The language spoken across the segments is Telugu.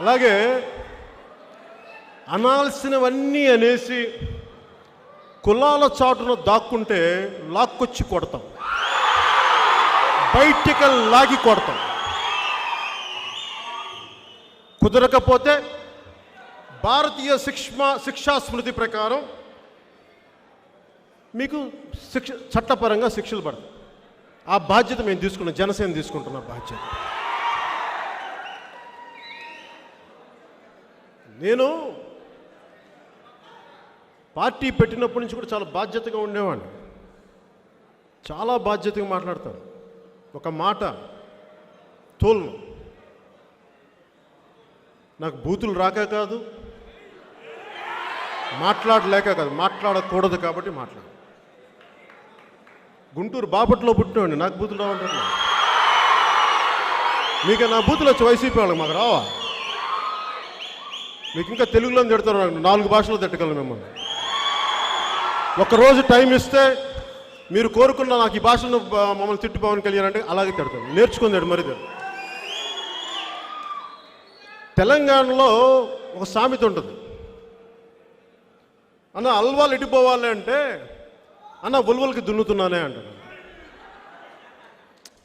అలాగే అనాల్సినవన్నీ అనేసి కులాల చాటున దాక్కుంటే లాక్కొచ్చి కొడతాం, బయటికి లాగి కొడతాం. కుదరకపోతే భారతీయ శిక్షా స్మృతి ప్రకారం మీకు చట్టపరంగా శిక్షలు పడతాయి. ఆ బాధ్యత మేము తీసుకున్నాం, జనసేన తీసుకుంటున్న బాధ్యత. నేను పార్టీ పెట్టినప్పటి నుంచి కూడా చాలా బాధ్యతగా ఉండేవాడిని, చాలా బాధ్యతగా మాట్లాడతాను. ఒక మాట తోలను. నాకు బూతులు రాక కాదు, మాట్లాడలేక కాదు, మాట్లాడకూడదు కాబట్టి మాట్లాడు. గుంటూరు బాపట్లో పుట్టినవాడిని, నాకు బూతులు రావంటారు. మీకు నా బూతులు వచ్చి వైసీపీ వాళ్ళకి మాకు రావా? మీకు ఇంకా తెలుగులో తిడతారు, 4 భాషలో తిట్టగలను మిమ్మల్ని. ఒకరోజు టైం ఇస్తే మీరు కోరుకున్న నాకు ఈ భాషను మమ్మల్ని తిట్టు పవన్ కళ్యాణ్ అంటే అలాగే తిడతాను, నేర్చుకుందాడు. మరి తెలంగాణలో ఒక సామెత ఉంటుంది, అన్న అల్వాలు ఎడిపోవాలి అంటే అన్న ఉలవలకి దున్నుతున్నానే అంటాను.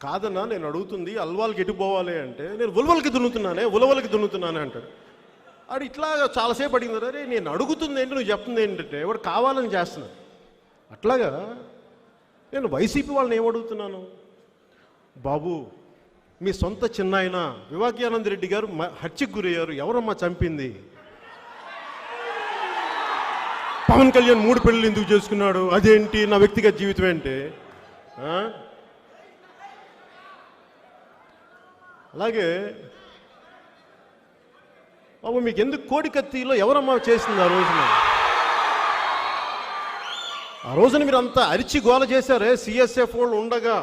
కాదన్నా నేను అడుగుతుంది, అల్వాలకి ఎడిపోవాలి అంటే నేను ఉలవలకి దున్నుతున్నానే అంటాడు. ఆడు ఇట్లా చాలాసేపు అడిగింది. అరే నేను అడుగుతుంది ఏంటి, నువ్వు చెప్తుంది ఏంటంటే వాడు కావాలని చేస్తున్నాడు. అట్లాగా నేను వైసీపీ వాళ్ళని ఏమడుగుతున్నాను, బాబు మీ సొంత చిన్నాయన వివేకానంద రెడ్డి గారు హత్యకు గురయ్యారు, ఎవరమ్మా చంపింది? పవన్ కళ్యాణ్ 3 పెళ్ళిళ్ళు ఎందుకు చేసుకున్నాడు, అదేంటి నా వ్యక్తిగత జీవితం ఏంటి? అలాగే బాబు మీకు ఎందుకు కోడికత్తిలో ఎవరమ్మా చేసింది ఆ రోజున మీరు అంతా అరిచి గోల చేశారే. సిఎస్ఎఫ్ వాళ్ళు ఉండగా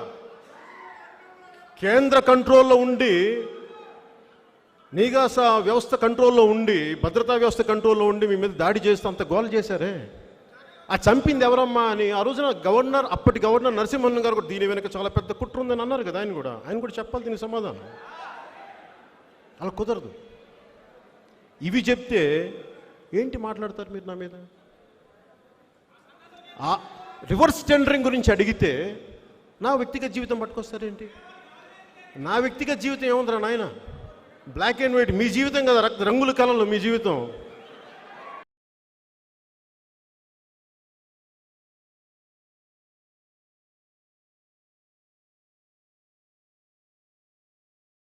కేంద్ర కంట్రోల్లో ఉండి, నిఘా వ్యవస్థ కంట్రోల్లో ఉండి, భద్రతా వ్యవస్థ కంట్రోల్లో ఉండి మీ మీద దాడి చేస్తూ అంత గోల చేశారే. ఆ చంపింది ఎవరమ్మా అని ఆ రోజున అప్పటి గవర్నర్ నరసింహన్ గారు కూడా దీని వెనక చాలా పెద్ద కుట్ర ఉందని అన్నారు కదా. ఆయన కూడా చెప్పాలి దీనికి సమాధానం. అలా కుదరదు. ఇవి చెప్తే ఏంటి మాట్లాడతారు మీరు నా మీద? ఆ రివర్స్ టెండరింగ్ గురించి అడిగితే నా వ్యక్తిగత జీవితం పట్టుకొస్తారేంటి? నా వ్యక్తిగత జీవితం ఏముందిరా నాయన? బ్లాక్ అండ్ వైట్ మీ జీవితం కదా, రంగుల కళలో మీ జీవితం.